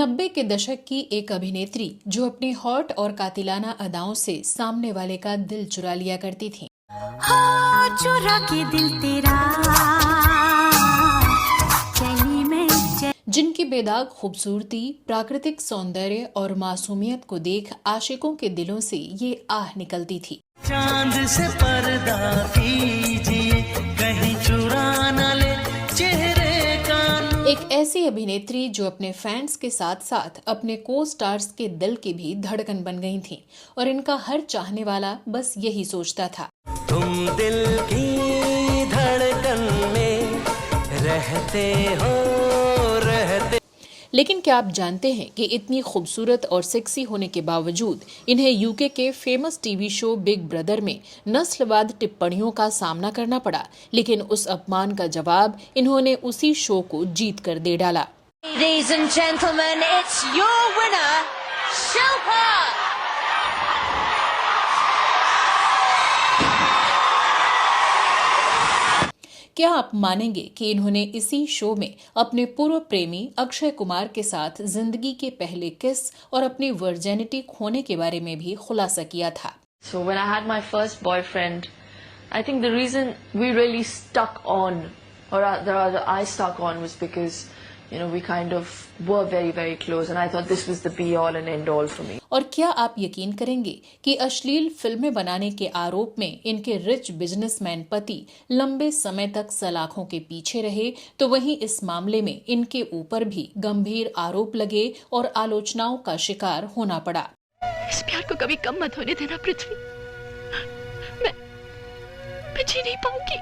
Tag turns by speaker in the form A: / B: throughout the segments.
A: 90 के दशक की एक अभिनेत्री जो अपनी हॉट और कातिलाना अदाओं से सामने वाले का दिल चुरा लिया करती थी।
B: चुरा के दिल तेरा चली मैं
A: जिनकी बेदाग खूबसूरती, प्राकृतिक सौंदर्य और मासूमियत को देख आशिकों के दिलों से ये आह निकलती थी।
C: चांद से पर्दा कीजिए, कहीं चुरा न ले चेहरे का।
A: एक ऐसी अभिनेत्री जो अपने फैंस के साथ साथ अपने को स्टार्स के दिल की भी धड़कन बन गई थी और इनका हर चाहने वाला बस यही सोचता था,
C: तुम दिल की धड़कन में रहते हो रहते।
A: लेकिन क्या आप जानते हैं कि इतनी खूबसूरत और सेक्सी होने के बावजूद इन्हें यूके के famous TV show big brother में नस्लवाद टिप्पणियों का सामना करना पड़ा, लेकिन उस अपमान का जवाब इन्होंने उसी शो को जीत कर दे डाला।
B: Ladies and gentlemen, it's your winner, Shilpa!
A: क्या आप मानेंगे कि इन्होंने इसी शो में अपने पूर्व प्रेमी अक्षय कुमार के साथ जिंदगी के पहले किस और अपनी वर्जिनिटी खोने के बारे में भी खुलासा किया था।
D: So when I had my first boyfriend, I think the reason we really stuck on, or rather I stuck on, was because we kind of were very, very close, and I thought this was the be-all and end-all for me.
A: और क्या आप यकीन करेंगे कि अश्लील फिल्में बनाने के आरोप में इनके रिच बिजनेसमैन पति लंबे समय तक सलाखों के पीछे रहे, तो वहीं इस मामले में इनके ऊपर भी गंभीर आरोप लगे और आलोचनाओं का शिकार होना पड़ा।
E: इस प्यार को कभी कम मत होने देना पृथ्वी। मैं जी नहीं पाऊंगी।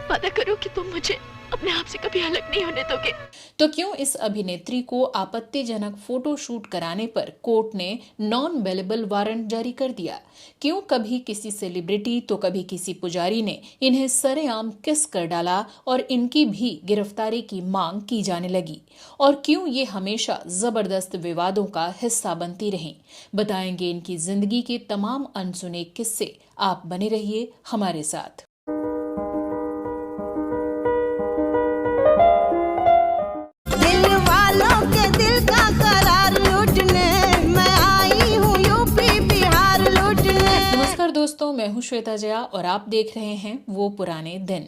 E: वादा करो कि तुम मुझे अपने आप से कभी अलग नहीं होने दोगे।
A: तो क्यों इस अभिनेत्री को आपत्तिजनक फोटो शूट कराने पर कोर्ट ने नॉन बेलेबल वारंट जारी कर दिया? क्यों कभी किसी सेलिब्रिटी तो कभी किसी पुजारी ने इन्हें सरेआम किस कर डाला और इनकी भी गिरफ्तारी की मांग की जाने लगी? और क्यों ये हमेशा जबरदस्त विवादों का हिस्सा बनती रहीं? बताएंगे इनकी जिंदगी के तमाम अनसुने किस्से। आप बने रहिए हमारे साथ। दोस्तों, मैं हूं श्वेता जया और आप देख रहे हैं वो पुराने दिन।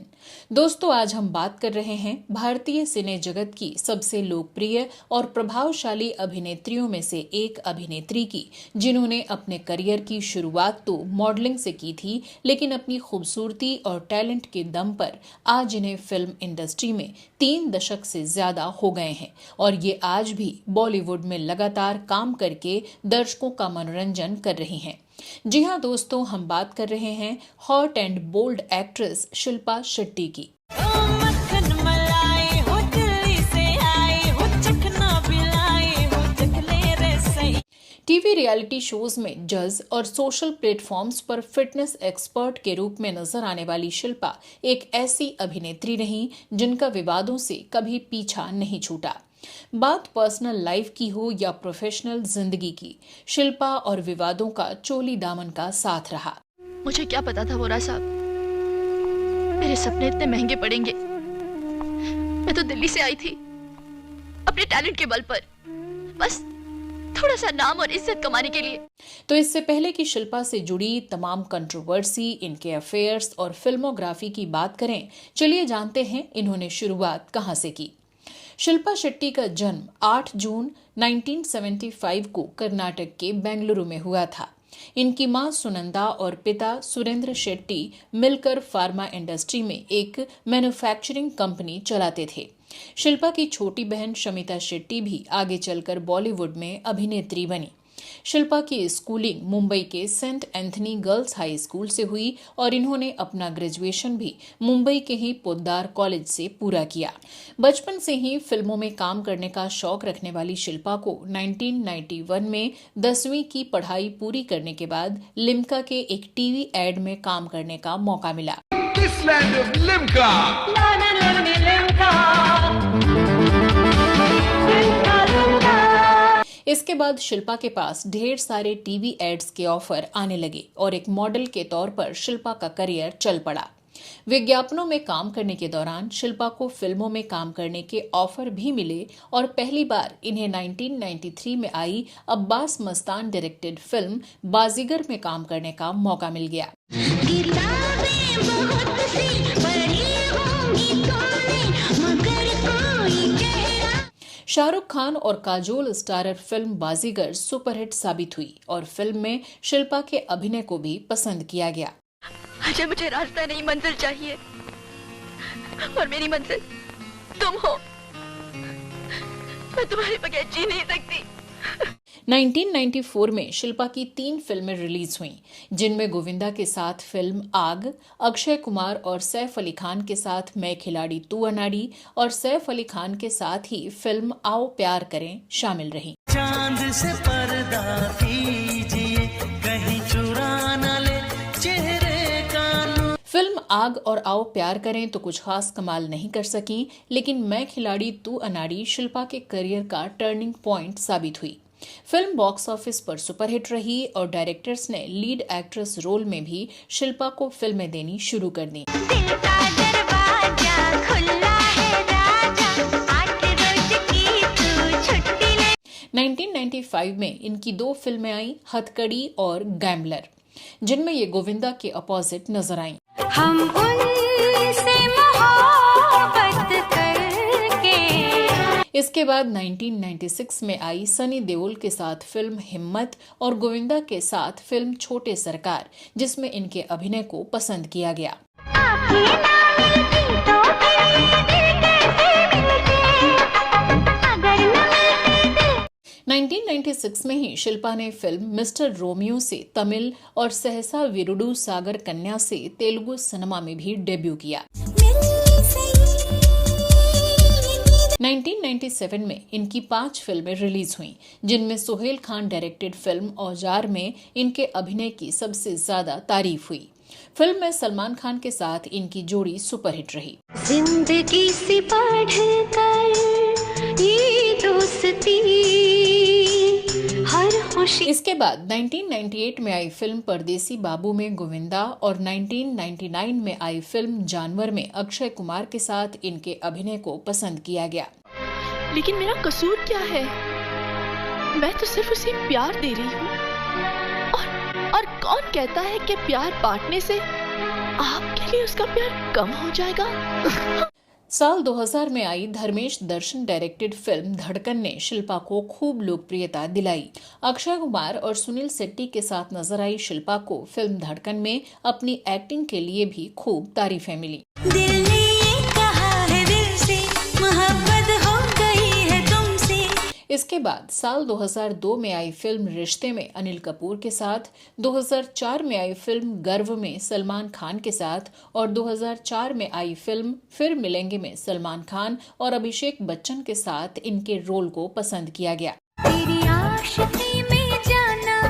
A: दोस्तों, आज हम बात कर रहे हैं भारतीय सिने जगत की सबसे लोकप्रिय और प्रभावशाली अभिनेत्रियों में से एक अभिनेत्री की, जिन्होंने अपने करियर की शुरुआत तो मॉडलिंग से की थी, लेकिन अपनी खूबसूरती और टैलेंट के दम पर आज इन्हें फिल्म इंडस्ट्री में 3 दशक से ज्यादा हो गए हैं और ये आज भी बॉलीवुड में लगातार काम करके दर्शकों का मनोरंजन कर रही हैं। जी हाँ दोस्तों, हम बात कर रहे हैं hot and bold actress Shilpa Shetty की। टीवी रियलिटी शोज में जज और सोशल प्लेटफॉर्म्स पर फिटनेस एक्सपर्ट के रूप में नजर आने वाली शिल्पा एक ऐसी अभिनेत्री रही जिनका विवादों से कभी पीछा नहीं छूटा। बात पर्सनल लाइफ की हो या प्रोफेशनल जिंदगी की, शिल्पा और विवादों का चोली दामन का साथ रहा।
E: मुझे क्या पता था वोरा साहब, मेरे सपने इतने महंगे पड़ेंगे। मैं तो दिल्ली से आई थी अपने टैलेंट के बल पर, बस थोड़ा सा नाम और इज्जत कमाने के लिए।
A: तो इससे पहले कि शिल्पा से जुड़ी तमाम कंट्रोवर्सी, इनके अफेयर्स और फिल्मोग्राफी की बात करें, चलिए जानते हैं इन्होंने शुरुआत कहां से की। शिल्पा शेट्टी का जन्म 8 जून 1975 को कर्नाटक के बेंगलुरु में हुआ था। इनकी मां सुनंदा और पिता सुरेंद्र शेट्टी मिलकर फार्मा इंडस्ट्री में एक मैन्युफैक्चरिंग कंपनी चलाते थे। शिल्पा की छोटी बहन शमिता शेट्टी भी आगे चलकर बॉलीवुड में अभिनेत्री बनी। शिल्पा की स्कूलिंग मुंबई के saint Anthony girls high school से हुई और इन्होंने अपना ग्रेजुएशन भी मुंबई के ही पोद्दार कॉलेज से पूरा किया। बचपन से ही फिल्मों में काम करने का शौक रखने वाली शिल्पा को 1991 में 10वीं की पढ़ाई पूरी करने के बाद लिम्का के एक टीवी एड में काम करने का मौका मिला। इसके बाद शिल्पा के पास ढेर सारे टीवी एड्स के ऑफर आने लगे और एक मॉडल के तौर पर शिल्पा का करियर चल पड़ा। विज्ञापनों में काम करने के दौरान शिल्पा को फिल्मों में काम करने के ऑफर भी मिले और पहली बार इन्हें 1993 में आई अब्बास मस्तान डायरेक्टेड फिल्म बाजीगर में काम करने का मौका मिल गया। शाहरुख खान और काजोल स्टारर फिल्म बाजीगर सुपरहिट साबित हुई और फिल्म में शिल्पा के अभिनय को भी पसंद किया गया।
E: अजय, मुझे रास्ता नहीं, मंजिल चाहिए और मेरी मंजिल तुम हो। मैं तुम्हारे बगैर जी नहीं सकती।
A: 1994 में शिल्पा की 3 फिल्में रिलीज हुईं, जिनमें गोविंदा के साथ फिल्म आग, अक्षय कुमार और सैफ अली खान के साथ मैं खिलाड़ी तू अनाड़ी और सैफ अली खान के साथ ही फिल्म आओ प्यार करें शामिल रहीं।
C: चांद से पर्दा कीजिए, कहीं चुरा न ले चेहरे का नूर।
A: फिल्म आग और आओ प्यार करें तो कुछ खास कमाल नहीं कर सकी, लेकिन मैं खिलाड़ी तू अनाड़ी शिल्पा के करियर का टर्निंग पॉइंट साबित हुई। फिल्म बॉक्स ऑफिस पर सुपरहिट रही और डायरेक्टर्स ने लीड एक्ट्रेस रोल में भी शिल्पा को फिल्में देनी शुरू कर दी। 1995 में इनकी 2 फिल्में आई, हथकड़ी और गैम्बलर, जिनमें ये गोविंदा के अपोजिट नजर आईं।
B: हम उनसे मोहब्बत करके।
A: इसके बाद 1996 में आई सनी देओल के साथ फिल्म हिम्मत और गोविंदा के साथ फिल्म छोटे सरकार, जिसमें इनके अभिनय को पसंद किया गया। 1996 में ही शिल्पा ने फिल्म मिस्टर रोमियो से तमिल और सहसा विरुडु सागर कन्या से तेलुगु सिनेमा में भी डेब्यू किया। 1997 में इनकी 5 फिल्में रिलीज हुईं, जिनमें सोहेल खान डायरेक्टेड फिल्म औजार में इनके अभिनय की सबसे ज्यादा तारीफ हुई। फिल्म में सलमान खान के साथ इनकी जोड़ी सुपरहिट रही।
B: जिंदगी से बढ़कर ये दोस्ती हर खुशी।
A: इसके बाद 1998 में आई फिल्म परदेसी बाबू में गोविंदा और 1999 में आई फिल्म जानवर में अक्षय कुमार के साथ इनके अभिनय को पसंद किया गया।
E: लेकिन मेरा कसूर क्या है? मैं तो सिर्फ उसे प्यार दे रही हूँ। और कौन कहता है कि प्यार बांटने से आपके लिए उसका प्यार कम हो जाएगा?
A: साल 2000 में आई धर्मेश दर्शन डायरेक्टेड फिल्म धड़कन ने शिल्पा को खूब लोकप्रियता दिलाई। अक्षय कुमार और सुनील शेट्टी के साथ नजर आई शिल्पा को फिल्म धड़कन में अपनी एक्टिंग के लिए भी खूब तारीफें मिली।
B: दिल ने कहा है दिल से मोहब्बत हो गई है तुमसे।
A: इसके बाद साल 2002 में आई फिल्म रिश्ते में अनिल कपूर के साथ, 2004 में आई फिल्म गर्व में सलमान खान के साथ और 2004 में आई फिल्म फिर मिलेंगे में सलमान खान और अभिषेक बच्चन के साथ इनके रोल को पसंद किया गया।
B: तेरी आशिकी में जाना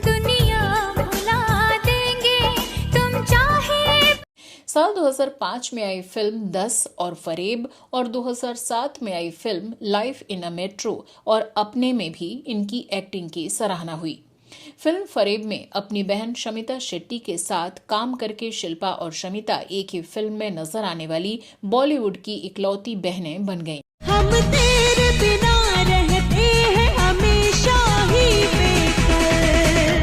B: दुनिया भुला देंगे तुम चाहे।
A: साल 2005 में आई फिल्म 10 और फरेब और 2007 में आई फिल्म लाइफ इन अ मेट्रो और अपने में भी इनकी एक्टिंग की सराहना हुई। फिल्म फरेब में अपनी बहन शमिता शेट्टी के साथ काम करके शिल्पा और शमिता एक ही फिल्म में नजर आने वाली बॉलीवुड की इकलौती बहनें बन गईं।
B: हम तेरे बिना रहते हैं हमेशा ही बेकर।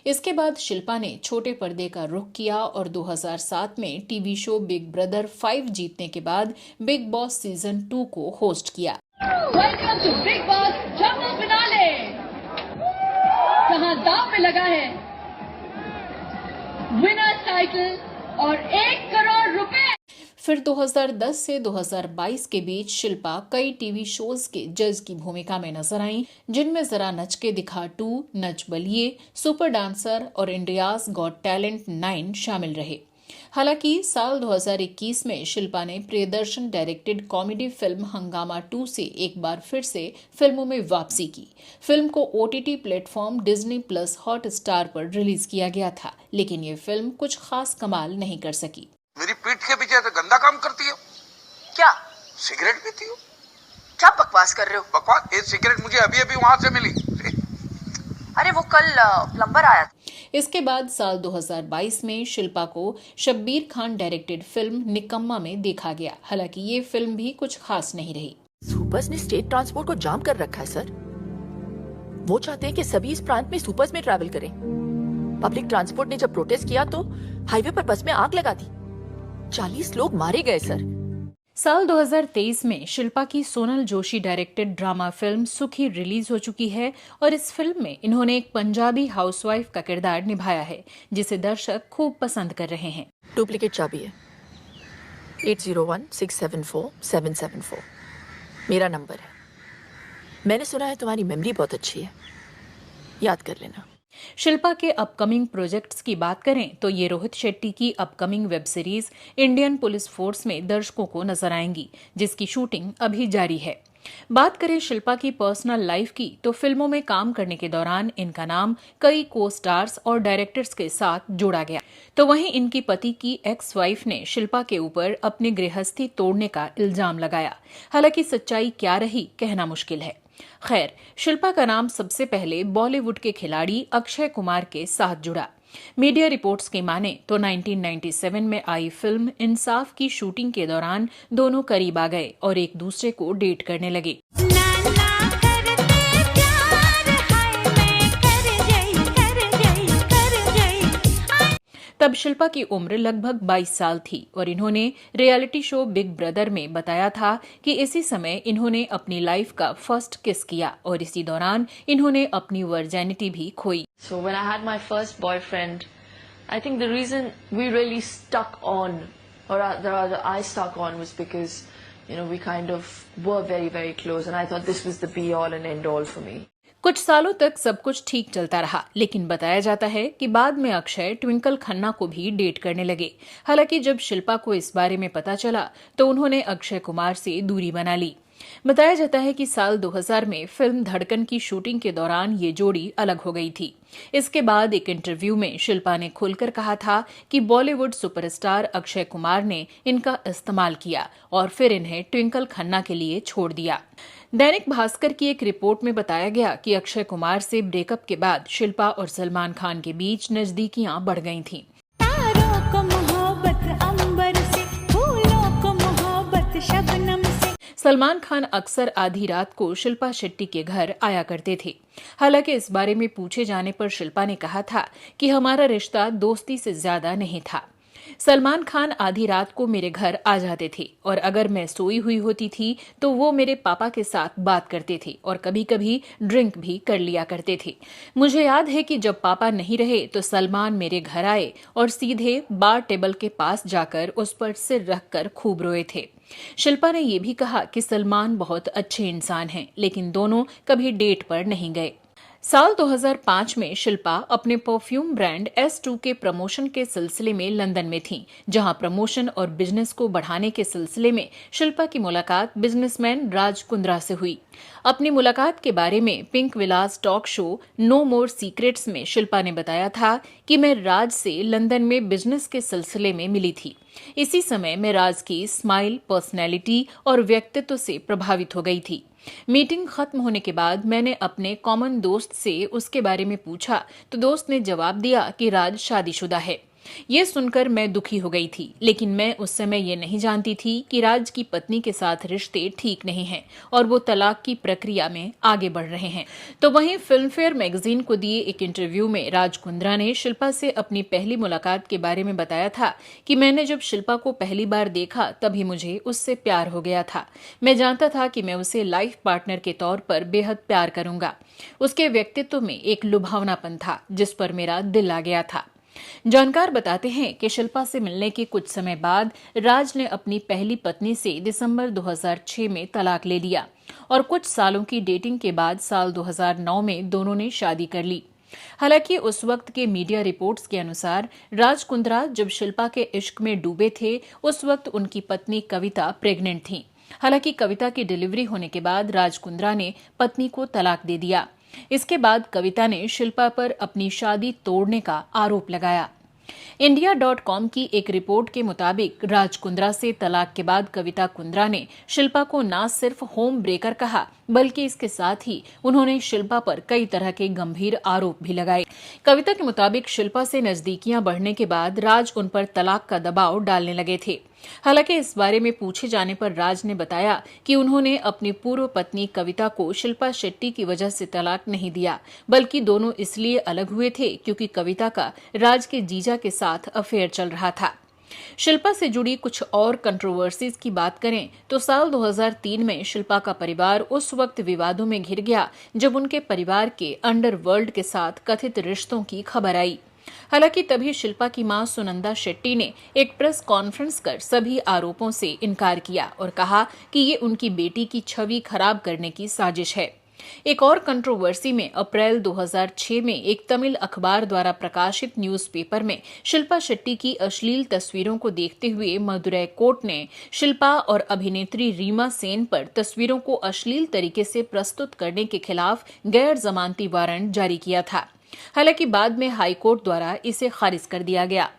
A: इसके बाद शिल्पा ने छोटे पर्दे का रुख किया और 2007 में टीवी शो बिग ब्रदर 5 जीतने के बाद बिग बॉस सीजन 2 को होस्ट किया।
F: Welcome to Bigg Boss jumbo finale, जहां दांव पे लगा है विनर टाइटल और 1 करोड़ रुपए।
A: फिर 2010 से 2022 के बीच शिल्पा कई टीवी शोज के जज की भूमिका में नजर आईं, जिनमें जरा नच के दिखा 2, नच बलिए, सुपर डांसर और इंडियाज गॉट टैलेंट 9 शामिल रहे। हालांकि साल 2021 में शिल्पा ने प्रियदर्शन डायरेक्टेड कॉमेडी फिल्म हंगामा 2 से एक बार फिर से फिल्मों में वापसी की। फिल्म को OTT platform Disney plus Hotstar पर रिलीज किया गया था, लेकिन ये फिल्म कुछ खास कमाल नहीं कर सकी।
G: मेरी पीठ के पीछे तो गंदा काम करती हो।
H: क्या
G: सिगरेट पीती हो?
H: क्या बकवास कर रहे हो?
G: बकवास? ये सिगरेट मुझे अभी अभी वहां से मिली।
H: अरे वो कल प्लम्बर आया था।
A: इसके बाद साल 2022 में शिल्पा को शब्बीर खान डायरेक्टेड फिल्म निकम्मा में देखा गया। हालांकि ये फिल्म भी कुछ खास नहीं रही।
I: सुपर्स ने स्टेट ट्रांसपोर्ट को जाम कर रखा है सर। वो चाहते हैं कि सभी इस प्रांत में सुपर्स में ट्रैवल करें। पब्लिक ट्रांसपोर्ट ने जब प्रोटेस्ट किया तो हाईवे पर बस में आग लगा दी। 40 लोग मारे गए सर।
A: साल 2023 में शिल्पा की Sonal Joshi directed drama film सुखी रिलीज हो चुकी है और इस फिल्म में इन्होंने एक पंजाबी हाउसवाइफ का किरदार निभाया है, जिसे दर्शक खूब पसंद कर रहे हैं।
I: डुप्लीकेट चाबी है 8016747774 मेरा नंबर है। मैंने सुना है तुम्हारी मेमोरी बहुत अच्छी है, याद कर लेना।
A: शिल्पा के अपकमिंग प्रोजेक्ट्स की बात करें तो ये रोहित शेट्टी की upcoming web series Indian police force में दर्शकों को नजर आएंगी, जिसकी शूटिंग अभी जारी है। बात करें शिल्पा की पर्सनल लाइफ की तो फिल्मों में काम करने के दौरान इनका नाम कई को स्टार्स और डायरेक्टर्स के साथ जोड़ा गया। तो वहीं इनकी पति की एक्स वाइफ ने शिल्पा के ऊपर अपनी गृहस्थी तोड़ने का इल्जाम लगाया। हालांकि सच्चाई क्या रही कहना मुश्किल है। खैर, शिल्पा का नाम सबसे पहले बॉलीवुड के खिलाड़ी अक्षय कुमार के साथ जुड़ा। मीडिया रिपोर्ट्स की माने तो 1997 में आई फिल्म इंसाफ की शूटिंग के दौरान दोनों करीब आ गए और एक दूसरे को डेट करने लगे। तब शिल्पा की उम्र लगभग 22 साल थी और इन्होंने रियलिटी शो बिग ब्रदर में बताया था कि इसी समय इन्होंने अपनी लाइफ का फर्स्ट किस किया और इसी दौरान इन्होंने अपनी वर्जिनिटी भी खोई।
D: So when I had my first boyfriend, I think the reason we really stuck on, or rather I stuck on, was because, you know, we kind of were very, very close, and I thought this was the be-all and end-all for me.
A: कुछ सालों तक सब कुछ ठीक चलता रहा, लेकिन बताया जाता है कि बाद में अक्षय ट्विंकल खन्ना को भी डेट करने लगे। हालांकि जब शिल्पा को इस बारे में पता चला तो उन्होंने अक्षय कुमार से दूरी बना ली। बताया जाता है कि साल 2000 में फिल्म धड़कन की शूटिंग के दौरान ये जोड़ी अलग हो गई थी। इसके बाद एक इंटरव्यू में शिल्पा ने खुलकर कहा था कि बॉलीवुड सुपरस्टार अक्षय कुमार ने इनका इस्तेमाल किया और फिर इन्हें ट्विंकल खन्ना के लिए छोड़ दिया। दैनिक भास्कर की एक रिपोर्ट में बताया गया कि अक्षय कुमार से ब्रेकअप के बाद शिल्पा और सलमान खान के बीच नजदीकियां बढ़ गई थीं।
B: तारों को मोहब्बत अंबर से, फूलों को मोहब्बत शबनम से।
A: सलमान खान अक्सर आधी रात को शिल्पा शेट्टी के घर आया करते थे। हालांकि इस बारे में पूछे जाने पर शिल्पा ने कहा था कि हमारा रिश्ता दोस्ती से ज्यादा नहीं था। सलमान खान आधी रात को मेरे घर आ जाते थे और अगर मैं सोई हुई होती थी तो वो मेरे पापा के साथ बात करते थे और कभी कभी ड्रिंक भी कर लिया करते थे। मुझे याद है कि जब पापा नहीं रहे तो सलमान मेरे घर आए और सीधे बार टेबल के पास जाकर उस पर सिर रखकर खूब रोए थे। शिल्पा ने यह भी कहा कि सलमान बहुत अच्छे इंसान हैं, लेकिन दोनों कभी डेट पर नहीं गए। साल 2005 में शिल्पा अपने परफ्यूम ब्रांड S2 के प्रमोशन के सिलसिले में लंदन में थीं, जहां प्रमोशन और बिजनेस को बढ़ाने के सिलसिले में शिल्पा की मुलाकात बिजनेसमैन राज कुंद्रा से हुई। अपनी मुलाकात के बारे में पिंक विलास टॉक शो नो मोर सीक्रेट्स में शिल्पा ने बताया था कि मैं राज से लंदन में बिजनेस के सिलसिले में मिली थी। इसी समय मैं राज की स्माइल, पर्सनैलिटी और व्यक्तित्व से प्रभावित हो गई थी। मीटिंग खत्म होने के बाद मैंने अपने कॉमन दोस्त से उसके बारे में पूछा तो दोस्त ने जवाब दिया कि राज शादीशुदा है। ये सुनकर मैं दुखी हो गई थी, लेकिन मैं उस समय ये नहीं जानती थी कि राज की पत्नी के साथ रिश्ते ठीक नहीं हैं और वो तलाक की प्रक्रिया में आगे बढ़ रहे हैं। तो वहीं फिल्म फेयर मैगजीन को दिए एक इंटरव्यू में राज कुंद्रा ने शिल्पा से अपनी पहली मुलाकात के बारे में बताया था कि मैंने जब शिल्पा को पहली बार देखा तभी मुझे उससे प्यार हो गया था। मैं जानता था कि मैं उसे लाइफ पार्टनर के तौर पर बेहद प्यार करूंगा। उसके व्यक्तित्व में एक लुभावनापन था जिस पर मेरा दिल आ गया था। जानकार बताते हैं कि शिल्पा से मिलने के कुछ समय बाद राज ने अपनी पहली पत्नी से दिसंबर 2006 में तलाक ले लिया और कुछ सालों की डेटिंग के बाद साल 2009 में दोनों ने शादी कर ली। हालांकि उस वक्त के मीडिया रिपोर्ट्स के अनुसार राज कुंद्रा जब शिल्पा के इश्क में डूबे थे उस वक्त उनकी पत्नी कविता प्रेग्नेंट थी। हालांकि कविता की डिलीवरी होने के बाद राज कुंद्रा ने पत्नी को तलाक दे दिया। इसके बाद कविता ने शिल्पा पर अपनी शादी तोड़ने का आरोप लगाया। India.com की एक रिपोर्ट के मुताबिक राज कुंद्रा से तलाक के बाद कविता कुंद्रा ने शिल्पा को न सिर्फ होम ब्रेकर कहा बल्कि इसके साथ ही उन्होंने शिल्पा पर कई तरह के गंभीर आरोप भी लगाए। कविता के मुताबिक शिल्पा से नजदीकियां बढ़ने के बाद राज उन पर तलाक का दबाव डालने लगे थे। हालांकि इस बारे में पूछे जाने पर राज ने बताया कि उन्होंने अपनी पूर्व पत्नी कविता को शिल्पा शेट्टी की वजह से तलाक नहीं दिया, बल्कि दोनों इसलिए अलग हुए थे क्योंकि कविता का राज के जीजा के साथ अफेयर चल रहा था। शिल्पा से जुड़ी कुछ और कंट्रोवर्सीज की बात करें तो साल 2003 में शिल्पा का परिवार उस वक्त विवादों में घिर गया जब उनके परिवार के अंडरवर्ल्ड के साथ कथित रिश्तों की खबर आई। हालांकि तभी शिल्पा की मां सुनंदा शेट्टी ने एक प्रेस कॉन्फ्रेंस कर सभी आरोपों से इनकार किया और कहा कि ये उनकी बेटी की छवि खराब करने की साजिश है। एक और कंट्रोवर्सी में अप्रैल 2006 में एक तमिल अखबार द्वारा प्रकाशित न्यूज़पेपर में शिल्पा शेट्टी की अश्लील तस्वीरों को देखते हुए मदुरै कोर्ट ने शिल्पा और अभिनेत्री रीमा सेन पर तस्वीरों को अश्लील तरीके से प्रस्तुत करने के खिलाफ गैर जमानती वारंट जारी किया था। हालांकि बाद में हाईकोर्ट द्वारा इसे खारिज कर दिया गया।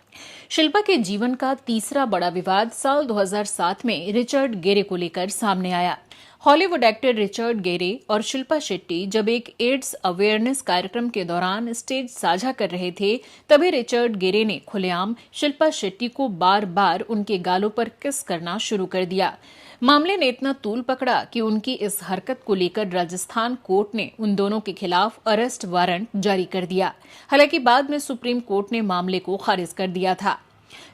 A: शिल्पा के जीवन का तीसरा बड़ा विवाद साल 2007 में रिचर्ड गेरे को लेकर सामने आया। हॉलीवुड एक्टर रिचर्ड गेरे और शिल्पा शेट्टी जब एक एड्स अवेयरनेस कार्यक्रम के दौरान स्टेज साझा कर रहे थे, तभी रिचर्ड गेरे ने खुलेआम शिल्पा शेट्टी को बार बार उनके गालों पर किस करना शुरू कर दिया। मामले ने इतना तूल पकड़ा कि उनकी इस हरकत को लेकर राजस्थान कोर्ट ने उन दोनों के खिलाफ अरेस्ट वारंट जारी कर दिया। हालांकि बाद में सुप्रीम कोर्ट ने मामले को खारिज कर दिया था।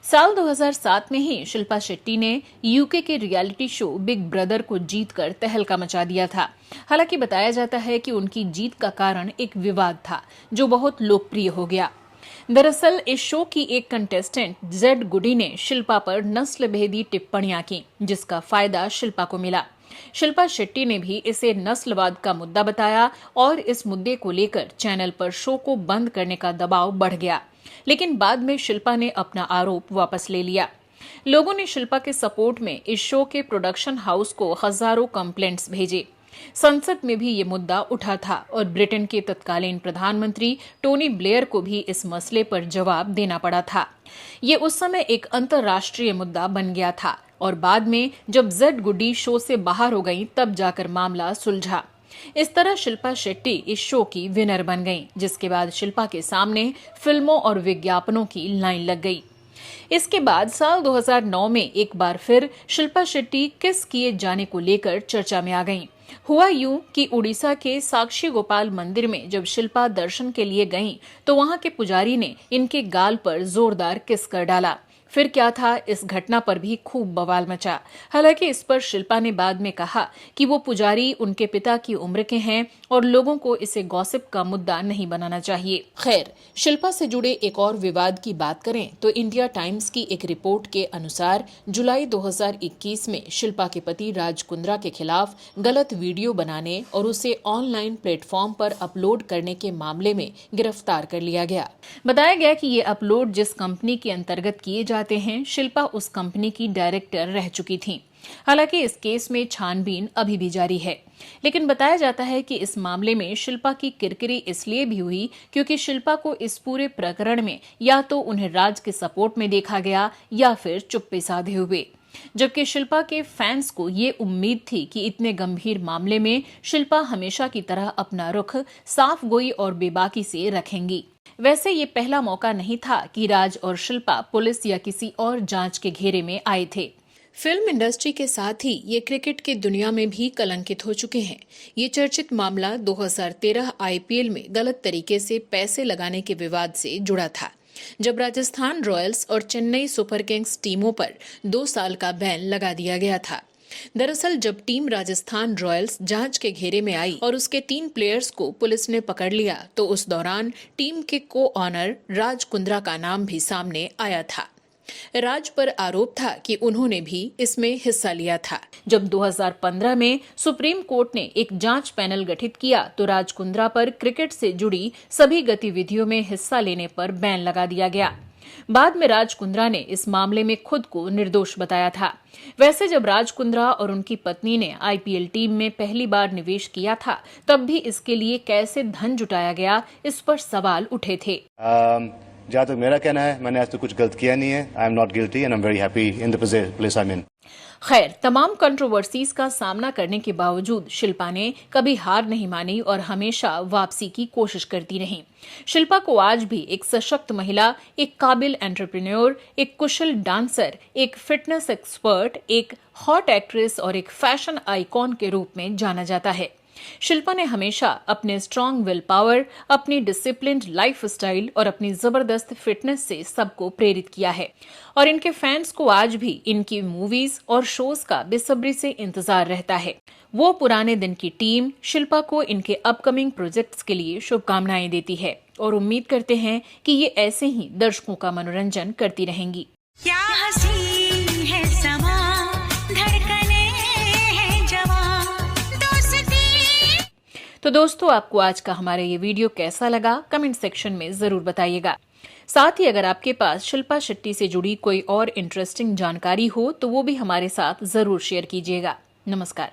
A: साल 2007 में ही शिल्पा शेट्टी ने यूके के रियलिटी शो बिग ब्रदर को जीतकर तहलका मचा दिया था। हालांकि बताया जाता है कि उनकी जीत का कारण एक विवाद था जो बहुत लोकप्रिय हो गया। दरअसल इस शो की एक कंटेस्टेंट जेड गुडी ने शिल्पा पर नस्ल भेदी टिप्पणियां की, जिसका फायदा शिल्पा को मिला। शिल्पा शेट्टी ने भी इसे नस्लवाद का मुद्दा बताया और इस मुद्दे को लेकर चैनल पर शो को बंद करने का दबाव बढ़ गया, लेकिन बाद में शिल्पा ने अपना आरोप वापस ले लिया। लोगों ने शिल्पा के सपोर्ट में इस शो के प्रोडक्शन हाउस को हजारों कंप्लेंट्स भेजे। संसद में भी ये मुद्दा उठा था और ब्रिटेन के तत्कालीन प्रधानमंत्री टोनी ब्लेयर को भी इस मसले पर जवाब देना पड़ा था। ये उस समय एक अंतर्राष्ट्रीय मुद्दा बन गया था और बाद में जब जेड गुडी शो से बाहर हो गई तब जाकर मामला सुलझा। इस तरह शिल्पा शेट्टी इस शो की विनर बन गईं, जिसके बाद शिल्पा के सामने फिल्मों और विज्ञापनों की लाइन लग गई। इसके बाद साल 2009 में एक बार फिर शिल्पा शेट्टी किस किए जाने को लेकर चर्चा में आ गईं। हुआ यूं कि उड़ीसा के साक्षी गोपाल मंदिर में जब शिल्पा दर्शन के लिए गईं, तो वहां के पुजारी ने इनके गाल पर जोरदार किस कर डाला। फिर क्या था, इस घटना पर भी खूब बवाल मचा। हालांकि इस पर शिल्पा ने बाद में कहा कि वो पुजारी उनके पिता की उम्र के हैं और लोगों को इसे गॉसिप का मुद्दा नहीं बनाना चाहिए। खैर, शिल्पा से जुड़े एक और विवाद की बात करें तो इंडिया टाइम्स की एक रिपोर्ट के अनुसार जुलाई 2021 में शिल्पा के पति राज कुंद्रा के खिलाफ गलत वीडियो बनाने और उसे ऑनलाइन प्लेटफॉर्म पर अपलोड करने के मामले में गिरफ्तार कर लिया गया। बताया गया कि ये अपलोड जिस कंपनी के अंतर्गत किए जाते हैं, शिल्पा उस कंपनी की डायरेक्टर रह चुकी थीं। हालांकि इस केस में छानबीन अभी भी जारी है, लेकिन बताया जाता है कि इस मामले में शिल्पा की किरकिरी इसलिए भी हुई क्योंकि शिल्पा को इस पूरे प्रकरण में या तो उन्हें राज के सपोर्ट में देखा गया या फिर चुप्पी साधे हुए, जबकि शिल्पा के फैंस को ये उम्मीद थी कि इतने गंभीर मामले में शिल्पा हमेशा की तरह अपना रुख साफ गोई और बेबाकी से रखेंगी। वैसे ये पहला मौका नहीं था कि राज और शिल्पा पुलिस या किसी और जांच के घेरे में आए थे। फिल्म इंडस्ट्री के साथ ही ये क्रिकेट की दुनिया में भी कलंकित हो चुके हैं। ये चर्चित मामला 2013 आईपीएल में गलत तरीके से पैसे लगाने के विवाद से जुड़ा था, जब राजस्थान रॉयल्स और चेन्नई सुपर किंग्स टीमों पर 2 साल का बैन लगा दिया गया था। दरअसल जब टीम राजस्थान रॉयल्स जांच के घेरे में आई और उसके 3 प्लेयर्स को पुलिस ने पकड़ लिया, तो उस दौरान टीम के को-ऑनर राज कुंद्रा का नाम भी सामने आया था। राज पर आरोप था कि उन्होंने भी इसमें हिस्सा लिया था। जब 2015 में सुप्रीम कोर्ट ने एक जांच पैनल गठित किया, तो राज कुंद्रा पर क्रिकेट से जुड़ी सभी गतिविधियों में हिस्सा लेने पर बैन लगा दिया गया। बाद में राज कुंद्रा ने इस मामले में खुद को निर्दोष बताया था। वैसे जब राज कुंद्रा और उनकी पत्नी ने आईपीएल टीम में पहली बार निवेश किया था, तब भी इसके लिए कैसे धन जुटाया गया, इस पर सवाल उठे थे।
J: जहाँ तक मेरा कहना है, मैंने आज तक कुछ गलत किया नहीं है. I am not guilty and I am very happy in the place I am in.
A: खैर, तमाम कंट्रोवर्सीज का सामना करने के बावजूद शिल्पा ने कभी हार नहीं मानी और हमेशा वापसी की कोशिश करती रही. शिल्पा को आज भी एक सशक्त महिला, एक काबिल एंटरप्रेन्योर, एक कुशल डांसर, एक फिटनेस एक्सपर्ट, एक हॉट एक्ट्रेस और एक फैशन आइकॉन के रूप में जाना जाता है. शिल्पा ने हमेशा अपने स्ट्रॉन्ग विल पावर, अपनी डिसिप्लिन्ड लाइफ स्टाइल और अपनी जबरदस्त फिटनेस से सबको प्रेरित किया है और इनके फैंस को आज भी इनकी मूवीज और शोज का बेसब्री से इंतजार रहता है. वो पुराने दिन की टीम शिल्पा को इनके अपकमिंग प्रोजेक्ट्स के लिए शुभकामनाएं देती है और उम्मीद करते हैं कि ये ऐसे ही दर्शकों का मनोरंजन करती रहेंगी.
B: क्या हंसी है समा, धड़कने हैं जवां, दोस्ती.
A: तो दोस्तों, आपको आज का हमारा ये वीडियो कैसा लगा, कमेंट सेक्शन में जरूर बताइएगा. साथ ही अगर आपके पास शिल्पा शेट्टी से जुड़ी कोई और इंटरेस्टिंग जानकारी हो तो वो भी हमारे साथ जरूर शेयर कीजिएगा. नमस्कार.